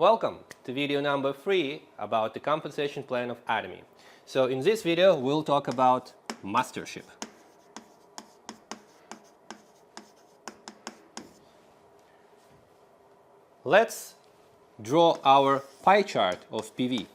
Welcome to video number 3 about the compensation plan of Atomy. So in this video we'll talk about Mastership. Let's draw our pie chart of PV.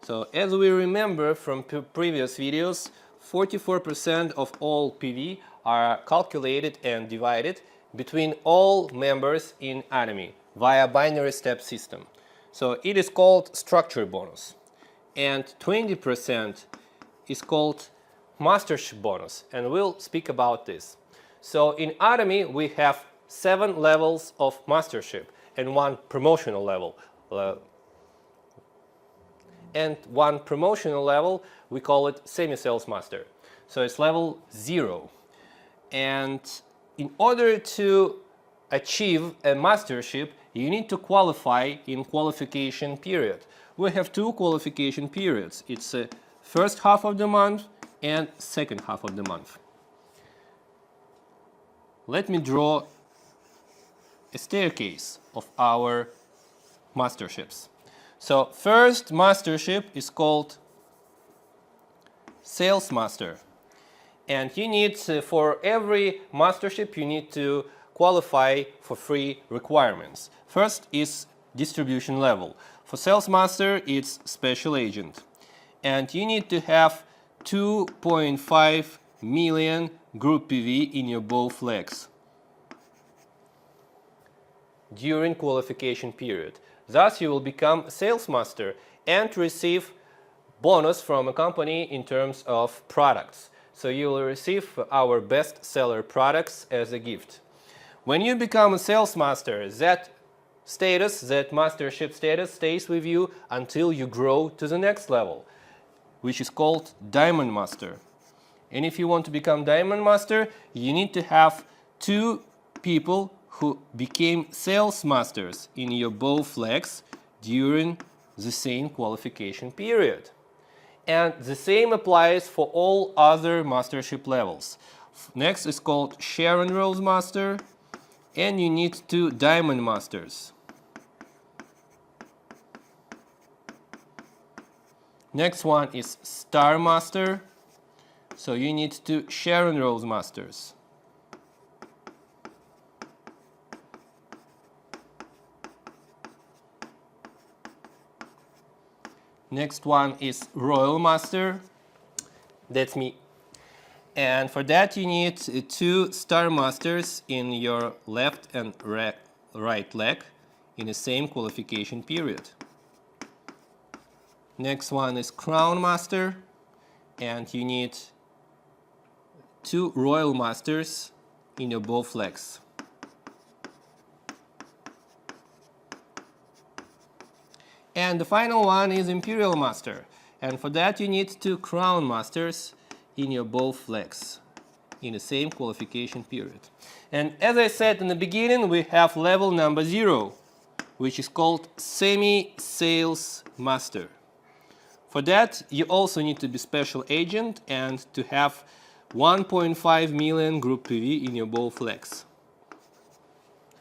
So as we remember from previous videos, 44% of all PV are calculated and divided between all members in Atomy via binary step system. So it is called structure bonus, and 20% is called Mastership bonus, and we'll speak about this. So in Atomy we have 7 levels of Mastership and 1 promotional level. And 1 promotional level, we call it semi-sales master. So it's level 0. And in order to achieve a mastership, you need to qualify in qualification period. We have 2 qualification periods. It's the first half of the month and second half of the month. Let me draw a staircase of our masterships. So first mastership is called sales master. And you need for every mastership you need to qualify for 3 requirements. First is distribution level. For sales master it's special agent. And you need to have 2.5 million group PV in your both legs during qualification period. Thus you will become a sales master and receive bonus from a company in terms of products. So you will receive our best seller products as a gift. When you become a sales master, that status, that mastership status stays with you until you grow to the next level, which is called diamond master. And if you want to become diamond master, you need to have 2 people who became sales masters in your both legs during the same qualification period. And the same applies for all other mastership levels. Next is called Sharon Rose Master, and you need 2 diamond masters. Next one is Star Master, so you need 2 Sharon Rose Masters. Next one is Royal Master, that's me. And for that you need 2 Star Masters in your left and right leg in the same qualification period. Next one is Crown Master, and you need 2 Royal Masters in your both legs. And the final one is Imperial Master, and for that you need 2 Crown Masters in your both legs in the same qualification period. And as I said in the beginning, we have level number 0, which is called Semi-Sales Master. For that you also need to be special agent and to have 1.5 million group PV in your both legs.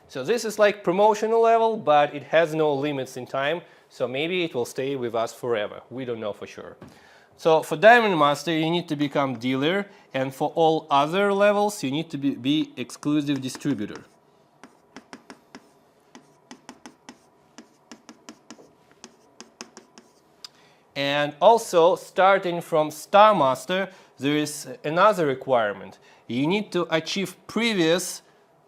So this is like promotional level, but it has no limits in time. So maybe it will stay with us forever. We don't know for sure. So for Diamond Master you need to become dealer, and for all other levels you need to be exclusive distributor. And also, starting from Star Master, there is another requirement. You need to achieve previous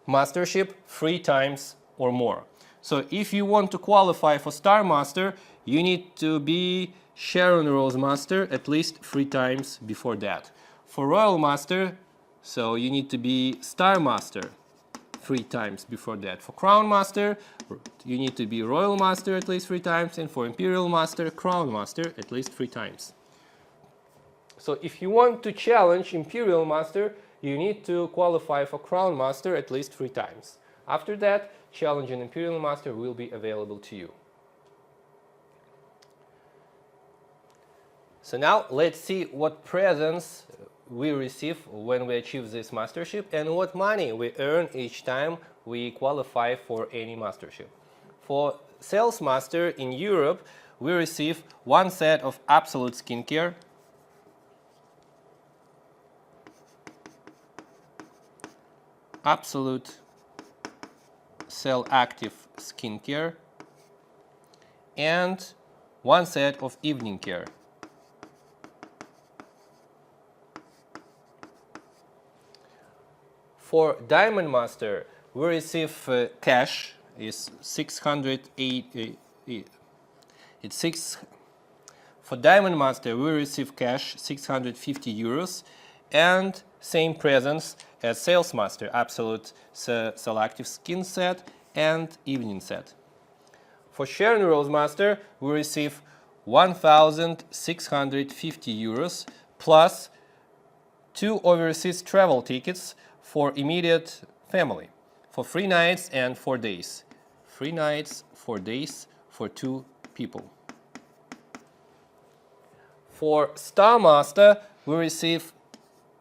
mastership 3 times or more. So if you want to qualify for Star Master, you need to be Sharon Rose Master at least 3 times before that. For Royal Master, so you need to be Star Master 3 times before that. For Crown Master, you need to be Royal Master at least 3 times, and for Imperial Master, Crown Master at least 3 times. So if you want to challenge Imperial Master, you need to qualify for Crown Master at least 3 times. After that, challenging Imperial Master will be available to you. So now let's see what presents we receive when we achieve this mastership and what money we earn each time we qualify for any mastership. For sales master in Europe, we receive one set of absolute skincare, absolute cell active skincare, and one set of evening care. For Diamond Master, we receive cash is 608. For Diamond Master, we receive cash 650 euros and same presents as Sales Master, absolute selective skin set and evening set. For Sharon Rose Master, we receive 1,650 euros plus 2 overseas travel tickets for immediate family for 3 nights and 4 days. 3 nights, 4 days for 2 people. For Star Master, we receive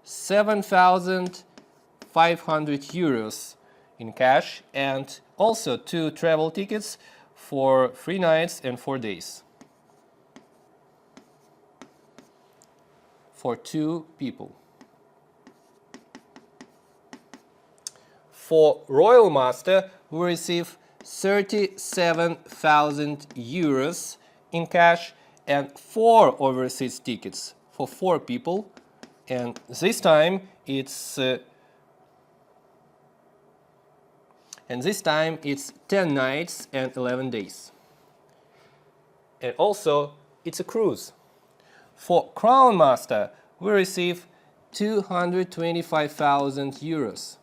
7,500 euros in cash and also 2 travel tickets for 3 nights and 4 days for 2 people. For Royal Master, we receive 37,000 euros in cash and 4 overseas tickets for 4 people, and this time it's 10 nights and 11 days. And also it's a cruise. For Crown Master, we receive 225,000 euros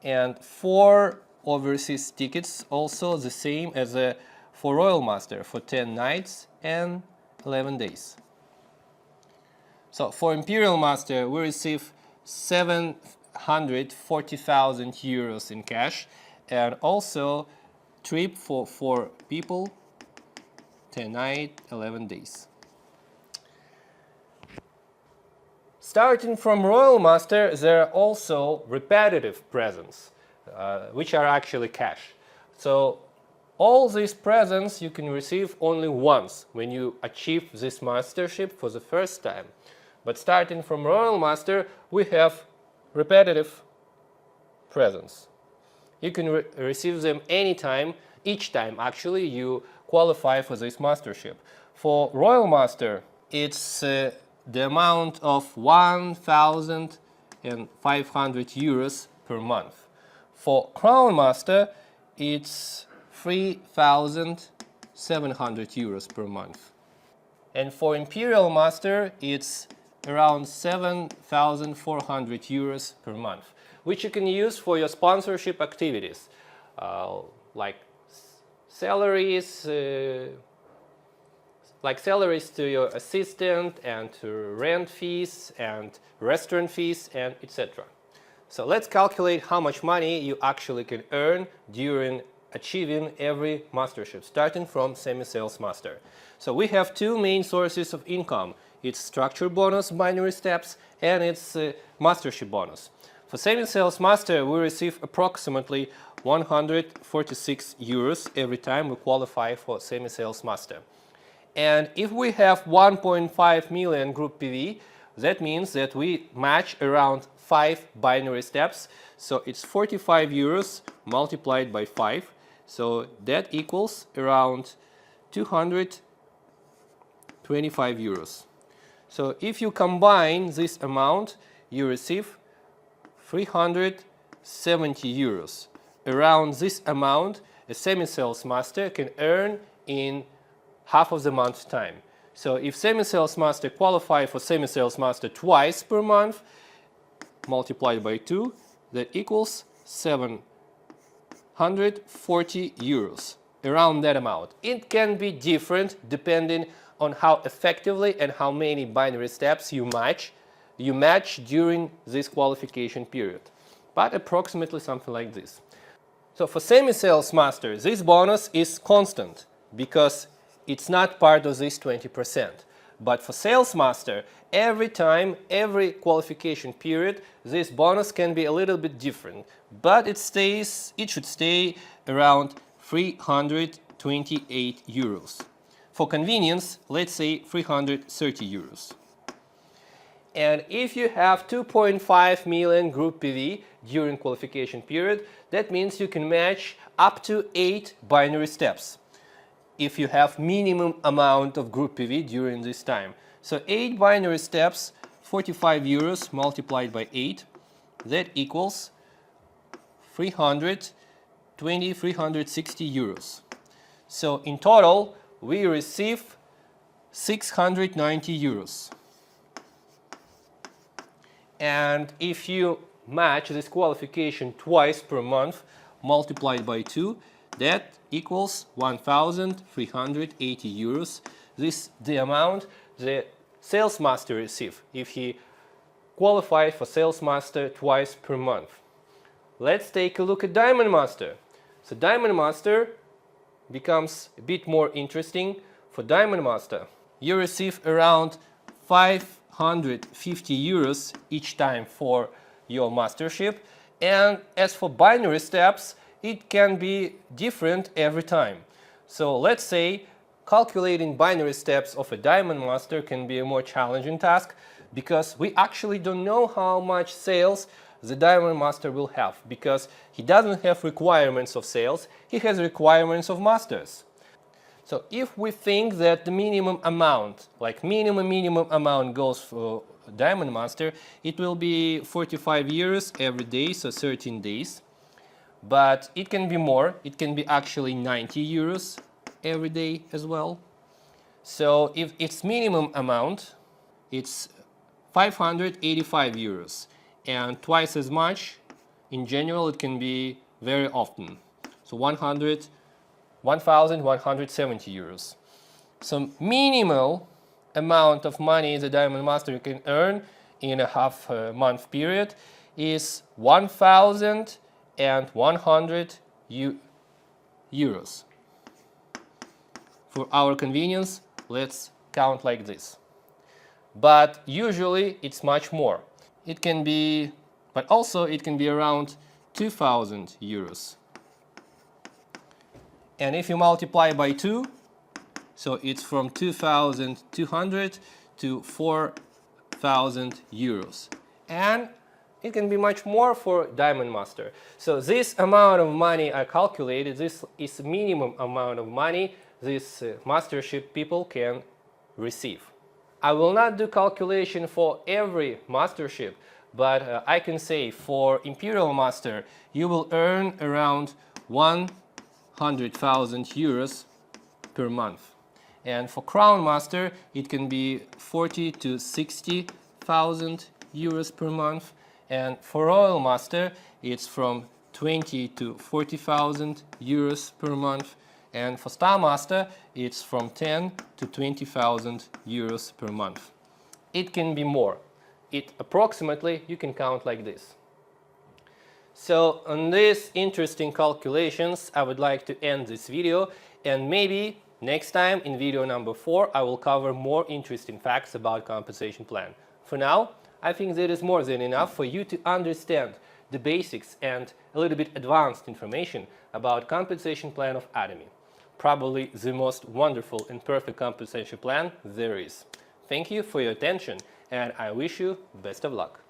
and 4 overseas tickets, also the same as for Royal Master, for 10 nights and 11 days. So for Imperial Master, we receive 740,000 euros in cash and also trip for 4 people, 10 nights, 11 days. Starting from Royal Master, there are also repetitive presents, which are actually cash. So all these presents you can receive only once when you achieve this mastership for the first time. But starting from Royal Master, we have repetitive presents. You can receive them anytime, each time actually you qualify for this mastership. For Royal Master, it's the amount of 1,500 euros per month. For Crown Master, it's 3,700 euros per month. And for Imperial Master, it's around 7,400 euros per month, which you can use for your sponsorship activities, like salaries to your assistant and to rent fees and restaurant fees and etc. So let's calculate how much money you actually can earn during achieving every mastership, starting from semi-sales master. So we have 2 main sources of income. It's structure bonus, binary steps, and it's mastership bonus. For semi-sales master, we receive approximately 146 euros every time we qualify for semi-sales master. And if we have 1.5 million group PV, that means that we match around 5 binary steps. So it's 45 euros multiplied by 5. So that equals around 225 euros. So if you combine this amount, you receive 370 euros. Around this amount, a semi-sales master can earn in half of the month's time. So if semi-sales master qualify for semi-sales master twice per month, multiplied by 2, that equals 740 euros, around that amount. It can be different depending on how effectively and how many binary steps you match during this qualification period, but approximately something like this. So for semi-sales master, this bonus is constant because it's not part of this 20%. But for Sales Master, every time, every qualification period, this bonus can be a little bit different. But it should stay around 328 euros. For convenience, let's say 330 euros. And if you have 2.5 million group PV during qualification period, that means you can match up to 8 binary steps if you have minimum amount of group PV during this time. So 8 binary steps, 45 euros multiplied by 8, that equals 360 euros. So in total, we receive 690 euros. And if you match this qualification twice per month multiplied by 2, that equals 1,380 euros. This is the amount the Sales Master receives if he qualified for Sales Master twice per month. Let's take a look at Diamond Master. So Diamond Master becomes a bit more interesting. For Diamond Master, you receive around 550 euros each time for your mastership, and as for binary steps, it can be different every time. So let's say calculating binary steps of a Diamond Master can be a more challenging task because we actually don't know how much sales the Diamond Master will have, because he doesn't have requirements of sales, he has requirements of masters. So if we think that the minimum amount, like minimum amount goes for Diamond Master, it will be 45 euros every day, so 13 days. But it can be more, it can be actually 90 euros every day as well. So if its minimum amount, it's 585 euros. And twice as much, in general, it can be very often. So 1,170 euros. So minimal amount of money the Diamond Master can earn in a half-month period is 1,100 euros. For our convenience, let's count like this. But usually it's much more. It can be, but also it can be around 2,000 euros. And if you multiply by 2, so it's from 2,200 to 4,000 euros. And it can be much more for Diamond Master. So this amount of money I calculated, this is the minimum amount of money these mastership people can receive. I will not do calculation for every mastership, but I can say for Imperial Master you will earn around 100,000 euros per month. And for Crown Master it can be 40 to 60,000 euros per month. And for Royal Master it's from 20 to 40,000 euros per month. And for Star Master it's from 10 to 20,000 euros per month. It can be more. It approximately, you can count like this. So on these interesting calculations I would like to end this video, and maybe next time in video number 4 I will cover more interesting facts about compensation plan. For now, I think that is more than enough for you to understand the basics and a little bit advanced information about compensation plan of Atomy. Probably the most wonderful and perfect compensation plan there is. Thank you for your attention, and I wish you best of luck.